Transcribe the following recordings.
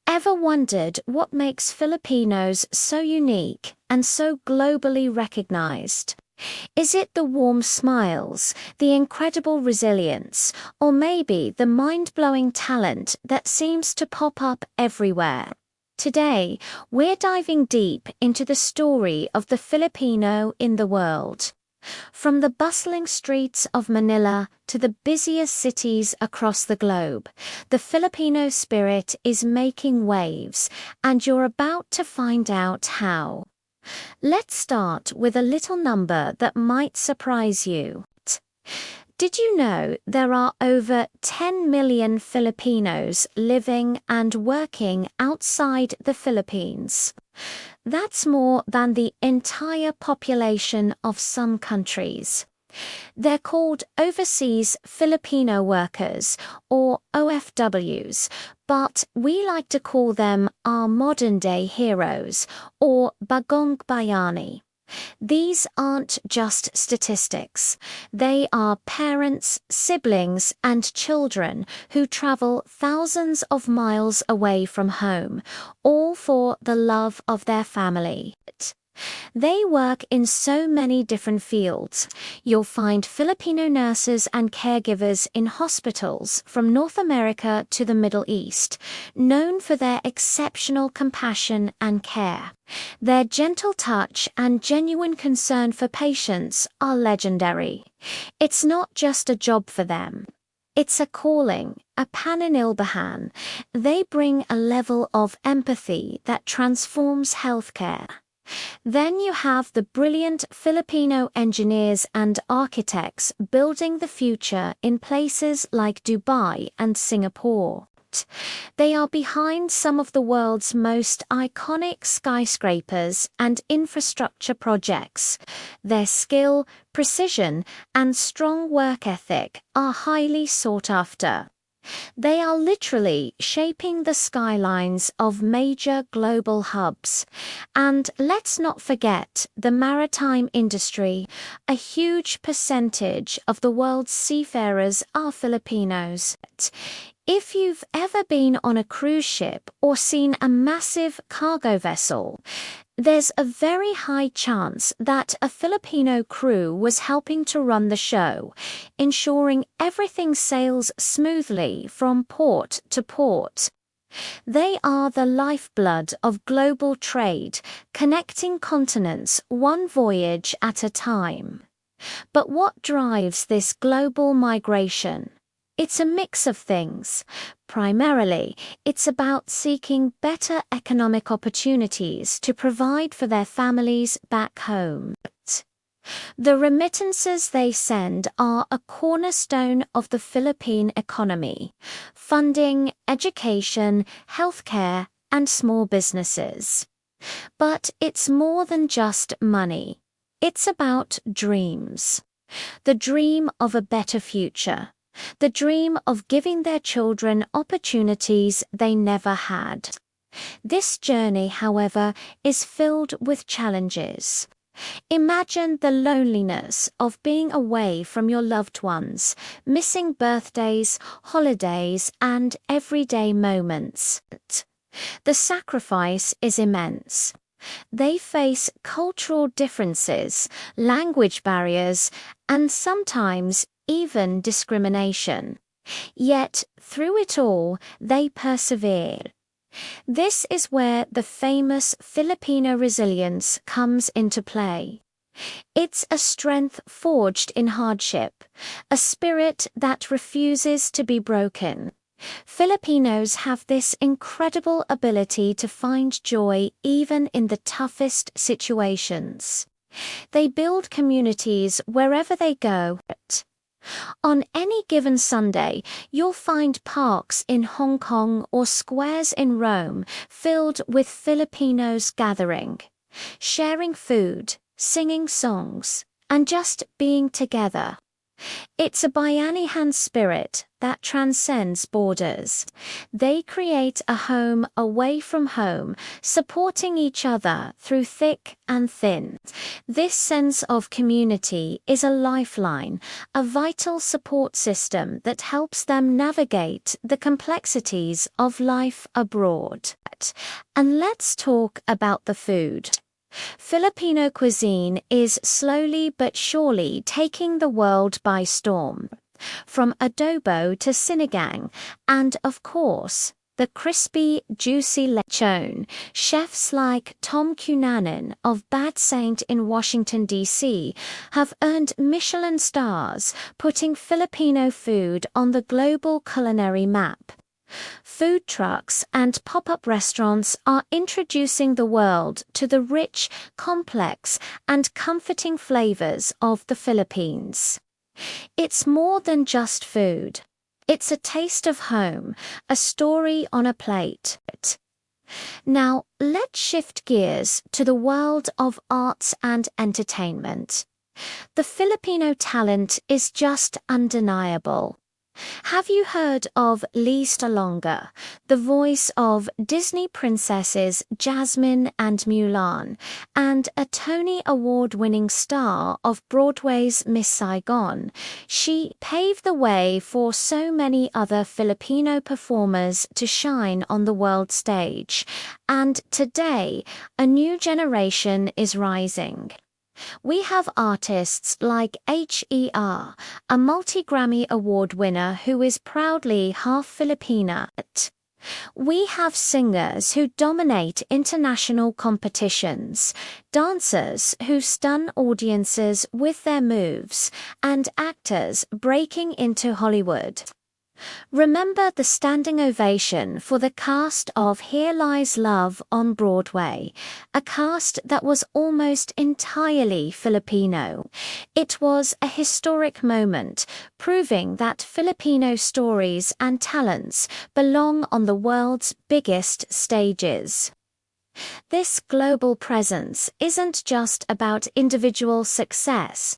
Ever wondered what makes Filipinos so unique and so globally recognized? Is it the warm smiles, the incredible resilience, or maybe the mind-blowing talent that seems to pop up everywhere? Today, we're diving deep into the story of the Filipino in the world. From the bustling streets of Manila to the busiest cities across the globe, the Filipino spirit is making waves, and you're about to find out how. Let's start with a little number that might surprise you. Did you know there are over 10 million Filipinos living and working outside the Philippines? That's more than the entire population of some countries. They're called Overseas Filipino Workers, or OFWs, but we like to call them our modern-day heroes, or Bagong Bayani. These aren't just statistics. They are parents, siblings, and children who travel thousands of miles away from home, all for the love of their family. They work in so many different fields. You'll find Filipino nurses and caregivers in hospitals from North America to the Middle East, known for their exceptional compassion and care. Their gentle touch and genuine concern for patients are legendary. It's not just a job for them. It's a calling, a paninilbahan. They bring a level of empathy that transforms healthcare. Then you have the brilliant Filipino engineers and architects building the future in places like Dubai and Singapore. They are behind some of the world's most iconic skyscrapers and infrastructure projects. Their skill, precision, and strong work ethic are highly sought after. They are literally shaping the skylines of major global hubs. And let's not forget the maritime industry. A huge percentage of the world's seafarers are Filipinos. If you've ever been on a cruise ship or seen a massive cargo vessel, there's a very high chance that a Filipino crew was helping to run the show, ensuring everything sails smoothly from port to port. They are the lifeblood of global trade, connecting continents one voyage at a time. But what drives this global migration? It's a mix of things. Primarily, it's about seeking better economic opportunities to provide for their families back home. The remittances they send are a cornerstone of the Philippine economy, funding education, healthcare, and small businesses. But it's more than just money. It's about dreams. The dream of a better future. The dream of giving their children opportunities they never had. This journey, however, is filled with challenges. Imagine the loneliness of being away from your loved ones, missing birthdays, holidays, and everyday moments. The sacrifice is immense. They face cultural differences, language barriers, and sometimes even discrimination. Yet, through it all, they persevere. This is where the famous Filipino resilience comes into play. It's a strength forged in hardship, a spirit that refuses to be broken. Filipinos have this incredible ability to find joy even in the toughest situations. They build communities wherever they go. On any given Sunday, you'll find parks in Hong Kong or squares in Rome filled with Filipinos gathering, sharing food, singing songs, and just being together. It's a Bayanihan spirit, that transcends borders. They create a home away from home, supporting each other through thick and thin. This sense of community is a lifeline, a vital support system that helps them navigate the complexities of life abroad. And let's talk about the food. Filipino cuisine is slowly but surely taking the world by storm. From adobo to sinigang, and of course, the crispy, juicy lechon, chefs like Tom Cunanan of Bad Saint in Washington, D.C., have earned Michelin stars, putting Filipino food on the global culinary map. Food trucks and pop-up restaurants are introducing the world to the rich, complex, and comforting flavors of the Philippines. It's more than just food. It's a taste of home, a story on a plate. Now, let's shift gears to the world of arts and entertainment. The Filipino talent is just undeniable. Have you heard of Lee Stalonga, the voice of Disney princesses Jasmine and Mulan, and a Tony Award-winning star of Broadway's Miss Saigon? She paved the way for so many other Filipino performers to shine on the world stage, and today, a new generation is rising. We have artists like H.E.R., a multi-Grammy Award winner who is proudly half Filipina. We have singers who dominate international competitions, dancers who stun audiences with their moves, and actors breaking into Hollywood. Remember the standing ovation for the cast of Here Lies Love on Broadway, a cast that was almost entirely Filipino. It was a historic moment, proving that Filipino stories and talents belong on the world's biggest stages. This global presence isn't just about individual success,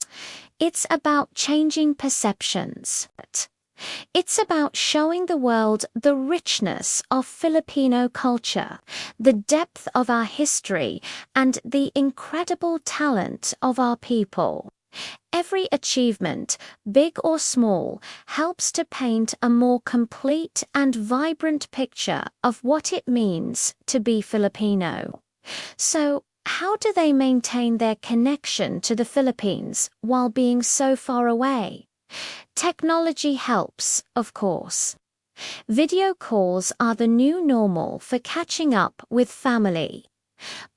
it's about changing perceptions. It's about showing the world the richness of Filipino culture, the depth of our history, and the incredible talent of our people. Every achievement, big or small, helps to paint a more complete and vibrant picture of what it means to be Filipino. So, how do they maintain their connection to the Philippines while being so far away? Technology helps, of course. Video calls are the new normal for catching up with family.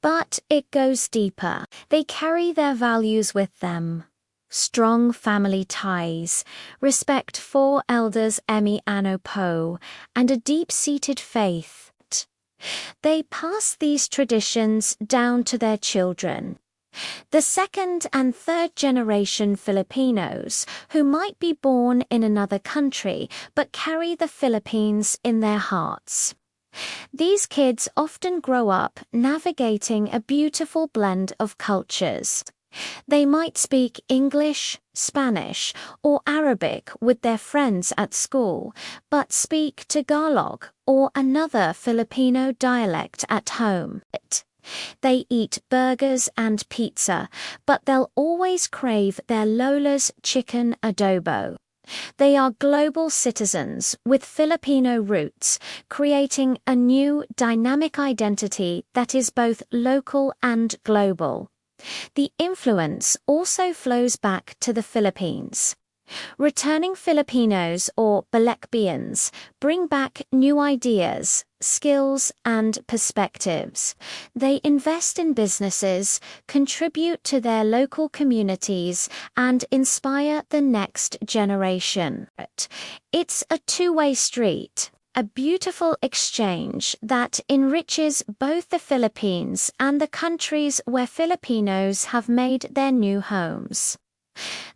But it goes deeper. They carry their values with them. Strong family ties, respect for elders Emi Ano Po, and a deep-seated faith. They pass these traditions down to their children. The second and third generation Filipinos who might be born in another country but carry the Philippines in their hearts. These kids often grow up navigating a beautiful blend of cultures. They might speak English, Spanish, or Arabic with their friends at school, but speak Tagalog or another Filipino dialect at home. They eat burgers and pizza, but they'll always crave their Lola's chicken adobo. They are global citizens with Filipino roots, creating a new, dynamic identity that is both local and global. The influence also flows back to the Philippines. Returning Filipinos, or Balekbians, bring back new ideas, skills, and perspectives. They invest in businesses, contribute to their local communities, and inspire the next generation. It's a two-way street, a beautiful exchange that enriches both the Philippines and the countries where Filipinos have made their new homes.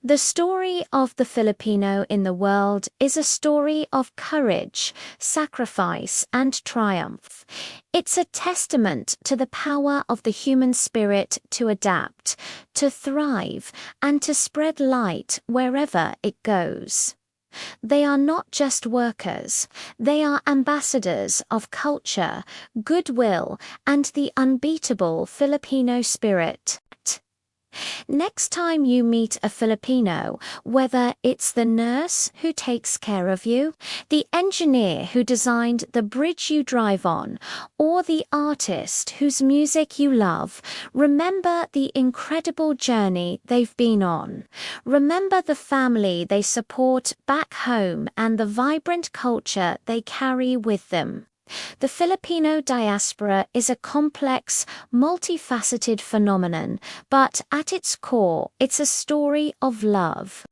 The story of the Filipino in the world is a story of courage, sacrifice, and triumph. It's a testament to the power of the human spirit to adapt, to thrive, and to spread light wherever it goes. They are not just workers, they are ambassadors of culture, goodwill, and the unbeatable Filipino spirit. Next time you meet a Filipino, whether it's the nurse who takes care of you, the engineer who designed the bridge you drive on, or the artist whose music you love, remember the incredible journey they've been on. Remember the family they support back home and the vibrant culture they carry with them. The Filipino diaspora is a complex, multifaceted phenomenon, but at its core, it's a story of love.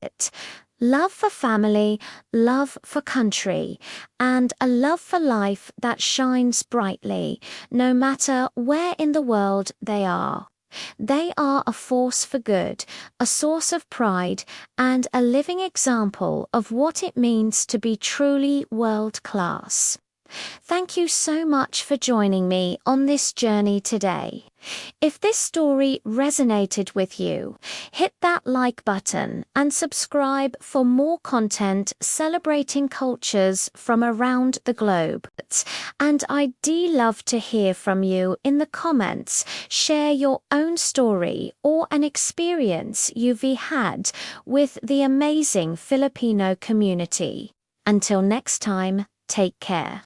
Love for family, love for country, and a love for life that shines brightly, no matter where in the world they are. They are a force for good, a source of pride, and a living example of what it means to be truly world-class. Thank you so much for joining me on this journey today. If this story resonated with you, hit that like button and subscribe for more content celebrating cultures from around the globe. And I'd love to hear from you in the comments. Share your own story or an experience you've had with the amazing Filipino community. Until next time, take care.